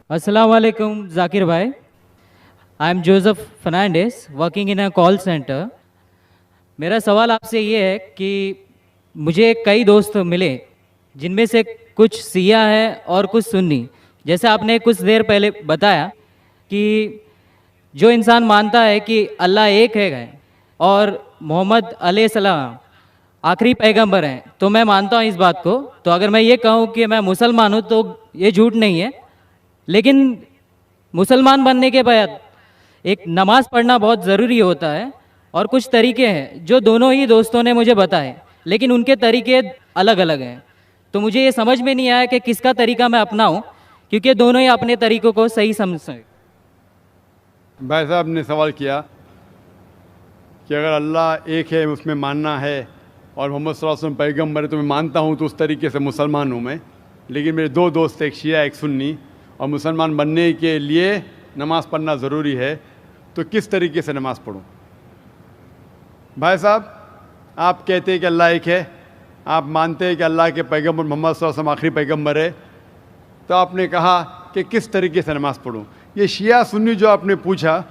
Assalamu alaikum, Zakir bhai. I am Joseph Fernandez, working in a call center. मेरा सवाल आपसे ये है कि मुझे कई दोस्त मिले जिनमें से कुछ सिया है और कुछ सुन्नी। जैसे आपने कुछ देर पहले बताया कि जो इंसान मानता है कि अल्लाह एक है और मोहम्मद अलैहिस्सलाम आखिरी पैगंबर हैं, तो मैं मानता हूँ इस बात को। तो अगर मैं ये कहूँ कि मैं मुसलमान हूँ तो ये झूठ नहीं है। लेकिन मुसलमान बनने के बाद एक नमाज़ पढ़ना बहुत ज़रूरी होता है और कुछ तरीके हैं जो दोनों ही दोस्तों ने मुझे बताए, लेकिन उनके तरीके अलग अलग हैं। तो मुझे ये समझ में नहीं आया कि किसका तरीका मैं अपनाऊं, क्योंकि दोनों ही अपने तरीक़ों को सही समझते हैं। भाई साहब ने सवाल किया कि अगर अल्लाह एक है उसमें मानना है और मोहम्मद सल्लल्लाहु अलैहि वसल्लम पैगम्बर है तो मैं मानता हूँ, तो उस तरीके से मुसलमान हूँ मैं। लेकिन मेरे दो दोस्त, एक शिया एक सुन्नी, और मुसलमान बनने के लिए नमाज़ पढ़ना ज़रूरी है, तो किस तरीके से नमाज़ पढ़ूँ? भाई साहब, आप कहते हैं कि अल्लाह एक है, आप मानते हैं कि अल्लाह के पैगम्बर मोहम्मद सल्लल्लाहु अलैहि वसल्लम आखिरी पैगम्बर है, तो आपने कहा कि किस तरीके से नमाज़ पढ़ूँ। ये शिया सुन्नी जो आपने पूछा,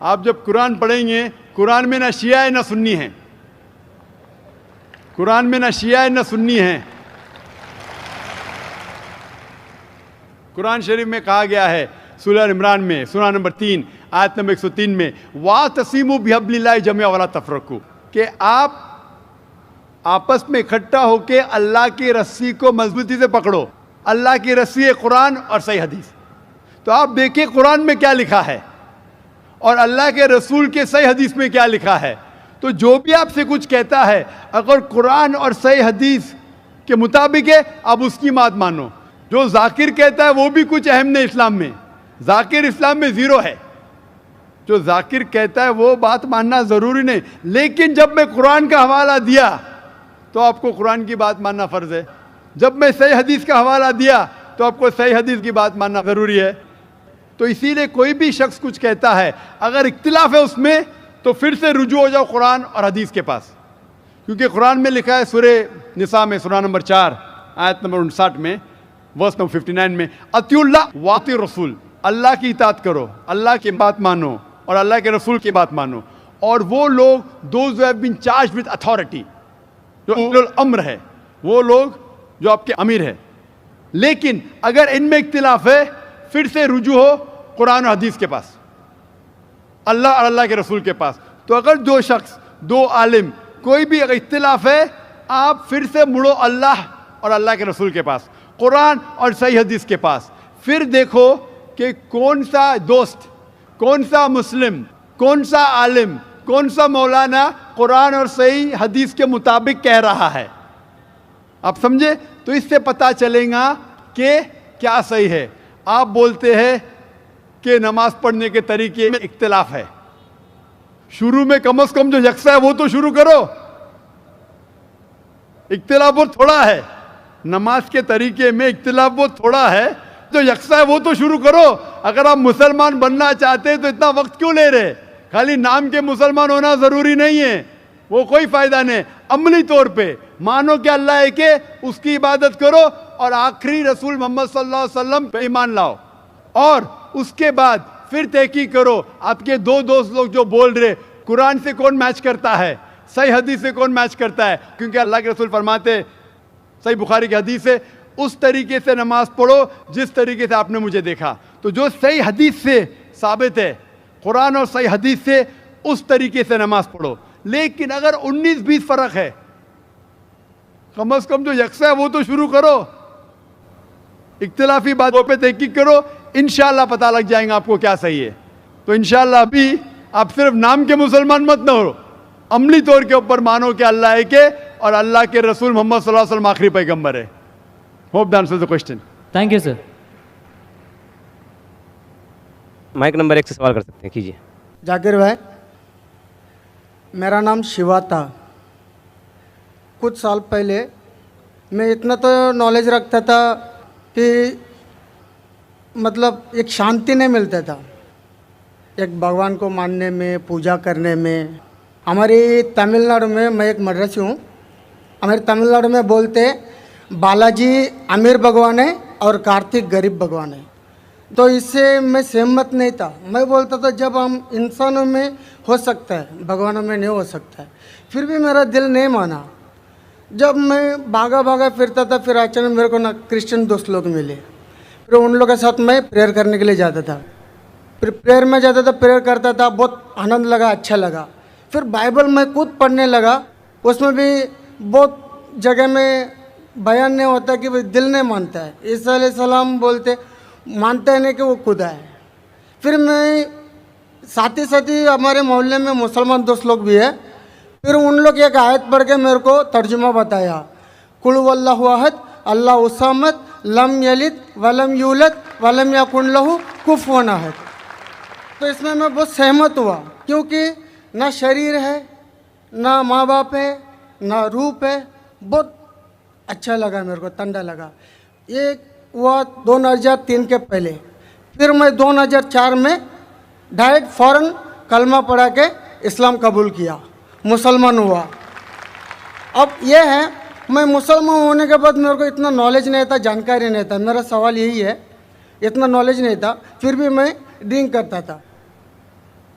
आप जब कुरान पढ़ेंगे, कुरान में ना शिया है ना सुन्नी है, कुरान में ना शिया है ना सुन्नी है। कुरान शरीफ में कहा गया है सूरह इमरान में, सूरह नंबर 3 आयत नंबर 103 में, वातसिमू बिहब्लिल्लाहि जमीअन वला तफरकू, कि आप आपस में इकट्ठा होकर अल्लाह की रस्सी को मजबूती से पकड़ो। अल्लाह की रस्सी है कुरान और सही हदीस। तो आप देखिए कुरान में क्या लिखा है और अल्लाह के रसूल के सही हदीस में क्या लिखा है। तो जो भी आपसे कुछ कहता है, अगर कुरान और सही हदीस के मुताबिक है, आप उसकी बात मानो। जो जाकिर कहता है वो भी कुछ अहम नहीं इस्लाम में, जाकिर इस्लाम में ज़ीरो है। जो जाकिर कहता है वो बात मानना ज़रूरी नहीं, लेकिन जब मैं कुरान का हवाला दिया तो आपको कुरान की बात मानना फ़र्ज़ है। जब मैं सही हदीस का हवाला दिया तो आपको सही हदीस की बात मानना ज़रूरी है। तो इसीलिए कोई भी शख्स कुछ कहता है, अगर इख्तिलाफ है उसमें, तो फिर से रुजू हो जाओ कुरान और हदीस के पास, क्योंकि कुरान में लिखा है सूरह निसा में, सूरह नंबर 4 आयत नंबर 59 में, वर्स नंबर 59 में, अतिउल्लाह वाति रसूल, अल्लाह की इताअत करो, अल्लाह की बात मानो और अल्लाह के रसूल की बात मानो। और वो लोग those who have been charged with authority, जो उलुल अम्र है, वो लोग जो आपके अमीर है। लेकिन अगर इनमें इख्तिलाफ है, फिर से रुजू हो कुरान और हदीस के पास, अल्लाह और अल्लाह के रसूल के पास। तो अगर दो शख्स, दो आलिम, कोई भी अगर इख्तिलाफ है, आप फिर से मुड़ो अल्लाह और अल्लाह के रसूल के पास, कुरान और सही हदीस के पास। फिर देखो कि कौन सा दोस्त, कौन सा मुस्लिम, कौन सा आलिम, कौन सा मौलाना कुरान और सही हदीस के मुताबिक कह रहा है। आप समझे? तो इससे पता चलेगा कि क्या सही है। आप बोलते हैं कि नमाज पढ़ने के तरीके में इख्तिलाफ है, शुरू में कम से कम जो यकसा है वो तो शुरू करो। इख्तिलाफ वो थोड़ा है, नमाज के तरीके में इख्तिलाफ वो थोड़ा है, जो यकसा है वो तो शुरू करो। अगर आप मुसलमान बनना चाहते हैं तो इतना वक्त क्यों ले रहे? खाली नाम के मुसलमान होना ज़रूरी नहीं है, वो कोई फ़ायदा नहीं। अमली तौर पे मानो कि अल्लाह एक है, उसकी इबादत करो और आखिरी रसूल मोहम्मद सल्लल्लाहु अलैहि वसल्लम पे ईमान लाओ। और उसके बाद फिर तहकीक करो, आपके दो दोस्त लोग जो बोल रहे कुरान से कौन मैच करता है, सही हदीस से कौन मैच करता है। क्योंकि अल्लाह के रसूल फरमाते, सही बुखारी की हदीस है, उस तरीके से नमाज पढ़ो जिस तरीके से आपने मुझे देखा। तो जो सही हदीस से साबित है, कुरान और सही हदीस से, उस तरीके से नमाज पढ़ो। लेकिन अगर 19-20 फ़र्क है, कम से कम जो यकसा है वो तो शुरू करो। इख्तिलाफी बातों पे तहकीक करो, इंशाअल्लाह पता लग जाएगा आपको क्या सही है। तो इंशाअल्लाह अभी आप सिर्फ नाम के मुसलमान मत न हो, अमली तौर के ऊपर मानो कि अल्लाह एक है और अल्लाह के रसूल मोहम्मद सल्लल्लाहु अलैहि वसल्लम आखिरी पैगंबर है। Hope that answers the question. Thank you sir. Mike number 1 से सवाल कर सकते हैं, कीजिए। जाकिर भाई, मेरा नाम शिवा था। कुछ साल पहले मैं इतना तो नॉलेज रखता था कि मतलब एक शांति नहीं मिलता था एक भगवान को मानने में, पूजा करने में। हमारी तमिलनाडु में, मैं एक मद्रासी हूँ, हमारे तमिलनाडु में बोलते बालाजी अमीर भगवान है, और कार्तिक गरीब भगवान है। तो इससे मैं सहमत नहीं था। मैं बोलता था जब हम इंसानों में हो सकता है, भगवानों में नहीं हो सकता है। फिर भी मेरा दिल नहीं माना। जब मैं भागा भागा फिरता था, फिर अचानक मेरे को ना क्रिश्चियन दोस्त लोग मिले। फिर उन लोगों के साथ मैं प्रेयर करने के लिए जाता था। फिर प्रेयर में जाता था, प्रेयर करता था, बहुत आनंद लगा, अच्छा लगा। फिर बाइबल मैं खुद पढ़ने लगा। उसमें भी बहुत जगह में बयान नहीं होता कि भाई दिल नहीं मानता है। ईसा अलैहिस्सलाम बोलते मानता है नहीं कि वो खुदा है। फिर मैं साथ ही हमारे मोहल्ले में मुसलमान दोस्त लोग भी है। फिर उन लोग एक आयत पढ़ के मेरे को तर्जुमा बताया, कुल वल्लाहु अहद अल्लाहु समद लम यलिद वलम यूलद वलम यकुन लहू कुफुवन अहद। तो इसमें मैं बहुत सहमत हुआ, क्योंकि ना शरीर है, ना माँ बाप है, ना रूप है। बहुत अच्छा लगा मेरे को, ठंडा लगा। ये हुआ 2003 के पहले। फिर मैं 2004 में डायरेक्ट फ़ौरन कलमा पढ़ा के इस्लाम कबूल किया, मुसलमान हुआ। अब ये है, मैं मुसलमान होने के बाद मेरे को इतना नॉलेज नहीं था, जानकारी नहीं था। मेरा सवाल यही है, इतना नॉलेज नहीं था, फिर भी मैं ड्रिंक करता था।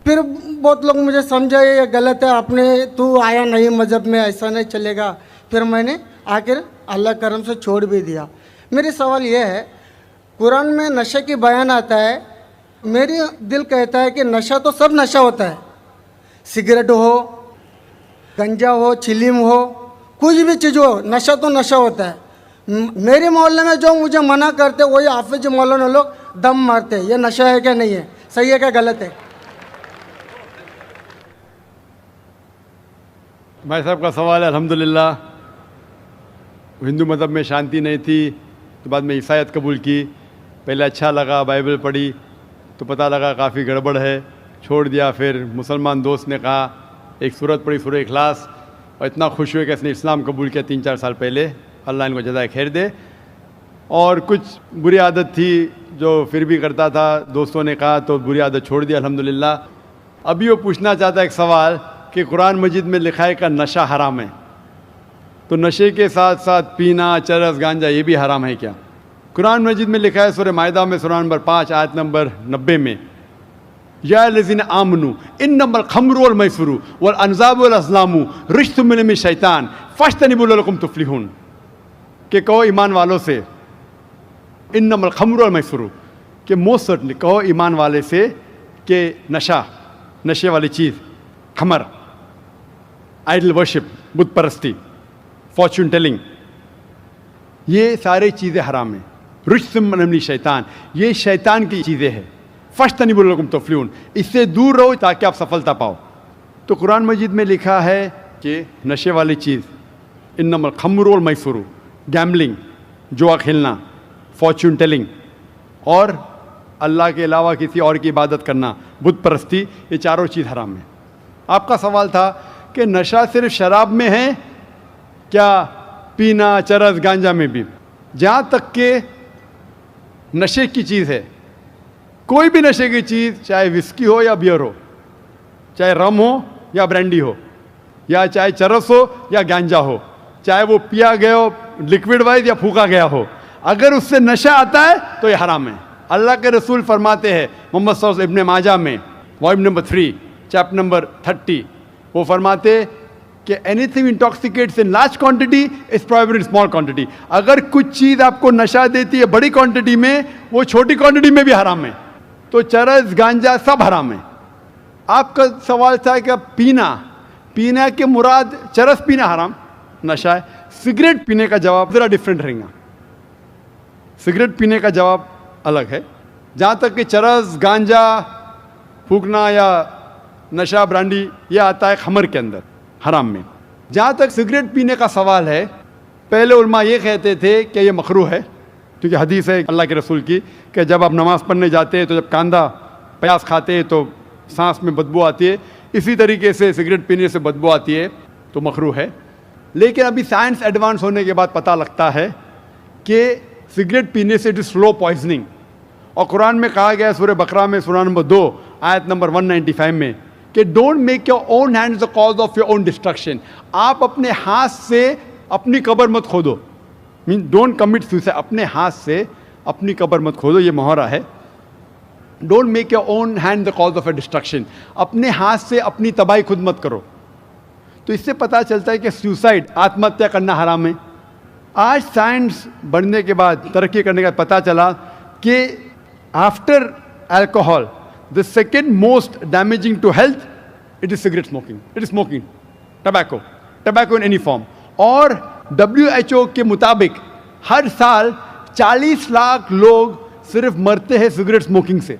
फिर बहुत लोग मुझे समझाए ये गलत है, आपने तू आया नहीं मज़हब में, ऐसा नहीं चलेगा। फिर मैंने आखिर अल्लाह करम से छोड़ भी दिया। मेरी सवाल ये है, कुरान में नशे की बयान आता है, मेरी दिल कहता है कि नशा तो सब नशा होता है, सिगरेट हो, गंजा हो, चिलीम हो, कुछ भी चीज़ हो, नशा तो नशा होता है। मेरे मोहल्ले में जो मुझे मना करते वही हाफिज मौलाना लोग दम मारते हैं। ये नशा है क्या नहीं है, सही है क्या गलत है? भाई साहब का सवाल है। अल्हम्दुलिल्लाह, हिंदू मज़हब में शांति नहीं थी तो बाद में ईसाईयत कबूल की। पहले अच्छा लगा, बाइबल पढ़ी तो पता लगा काफ़ी गड़बड़ है, छोड़ दिया। फिर मुसलमान दोस्त ने कहा, एक सूरत पढ़ी, सूरह इखलास, और इतना खुश हुए कि इसने इस्लाम कबूल किया 3-4 साल पहले। अल्लाह इनको जज़ाए खैर दे। और कुछ बुरी आदत थी जो फिर भी करता था, दोस्तों ने कहा तो बुरी आदत छोड़ दिया अल्हम्दुलिल्लाह। अभी वो पूछना चाहता है एक सवाल कि कुरान मजीद में लिखा है कि नशा हराम है, तो नशे के साथ साथ पीना, चरस, गांजा ये भी हराम है क्या? कुरान मजीद में लिखा है सूरह माइदा में सूरह नंबर 5 आयत नंबर 90 में, या लज़ीना आमनू इन्नमल खम्रु वल मैसरू वल अनज़ाबु वल अज़लामु रिज्सुम मिन शैतान फज्तनिबू लअल्लकुम तुफ्लिहून। कि कहो ईमान वालों से, इन्नमल खम्रु वल मैसरू, कि मोस्ट सर्टनली कहो ईमान वाले से कि नशा, नशे वाली चीज़, खमर, आइडल वर्शिप, बुत परस्ती, फॉर्चून टेलिंग, ये सारी चीज़ें हराम हैं। रिज्सुम मिन शैतान, ये शैतान की चीज़ें हैं। फज्तनिबू लअल्लकुम तुफ्लिहून, इससे दूर रहो ताकि आप सफलता पाओ। तो कुरान मजीद में लिखा है कि नशे वाली चीज़, इन्नमल खम्रु वल मैसरू, गैम्बलिंग, जुआ खेलना, फॉर्चून टेलिंग, और अल्लाह के अलावा किसी और की इबादत करना, बुत परस्ती, ये चारों चीज़ हराम है। आपका सवाल था कि नशा सिर्फ शराब में है क्या, पीना, चरस, गांजा में भी? जहाँ तक के नशे की चीज़ है, कोई भी नशे की चीज़, चाहे विस्की हो या बियर हो, चाहे रम हो या ब्रांडी हो, या चाहे चरस हो या गांजा हो, चाहे वो पिया गया हो लिक्विड वाइज या फूका गया हो, अगर उससे नशा आता है तो ये हराम है। अल्लाह के रसूल फरमाते हैं मोहम्मद सल्लल्लाहु अलैहि वसल्लम, इब्न माजा में वॉल्यूम नंबर 3 चैप्टर नंबर 30, वो फरमाते कि anything intoxicates in large quantity is prohibited in small quantity. अगर कुछ चीज़ आपको नशा देती है बड़ी क्वांटिटी में, वो छोटी क्वांटिटी में भी हराम है। तो चरस, गांजा सब हराम है। आपका सवाल था कि पीना के मुराद चरस पीना हराम, नशा है। सिगरेट पीने का जवाब ज़रा डिफरेंट रहेगा। सिगरेट पीने का जवाब अलग है। जहाँ तक कि चरस, गांजा फूकना या नशा, ब्रांडी, ये आता है खमर के अंदर, हराम में। जहाँ तक सिगरेट पीने का सवाल है, पहले उलमा ये कहते थे कि ये मकरूह है, क्योंकि हदीस है अल्लाह के रसूल की कि जब आप नमाज़ पढ़ने जाते हैं तो जब कांदा प्याज खाते हैं तो सांस में बदबू आती है, इसी तरीके से सिगरेट पीने से बदबू आती है, तो मकरूह है। लेकिन अभी साइंस एडवांस होने के बाद पता लगता है कि सिगरेट पीने से इट इज़ स्लो पॉइजनिंग। और कुरान में कहा गया है सूरह बकरा में सूरह नंबर 2 आयत नंबर 195 में कि don't make your own hands the cause of your own destruction. आप अपने हाथ से अपनी कब्र मत खोदो, मीन डोंट कमिट सुसाइड। अपने हाथ से اپنی قبر مت کھودو, یہ محاورہ ہے. Don't make your own hand the cause of a destruction. اپنے ہاتھ سے اپنی تباہی خود مت کرو. تو اس سے پتہ چلتا ہے کہ سیوسائڈ, آتم ہتیا کرنا حرام ہے. آج سائنس بڑھنے کے بعد, ترقی کرنے کے بعد پتہ چلا کہ after alcohol the second most damaging to health, it is cigarette smoking. It is smoking. Tobacco in any form. اور WHO کے مطابق ہر سال 40 لاکھ لوگ صرف مرتے ہیں سگریٹ اسموکنگ سے,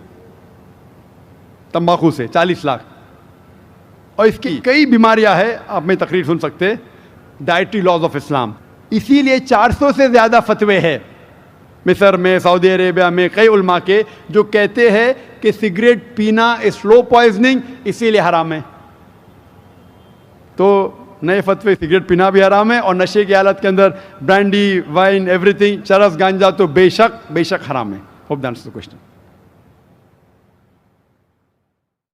تمباکو سے 40 لاکھ. اور اس کی کئی بیماریاں ہیں, آپ میں تقریر سن سکتے, ڈائٹری لاز آف اسلام. اسی لیے 400 سے زیادہ فتوے ہیں مصر میں, سعودی عربیہ میں, کئی علماء کے جو کہتے ہیں کہ سگریٹ پینا سلو پوائزننگ, اسی لیے حرام ہے. تو نئے فتوے, سگریٹ پینا بھی حرام ہے, اور نشے کی حالت کے اندر برانڈی, وائن, ایوری تھنگ, چرس, گانجا تو بے شک حرام ہے. Hope that's the question.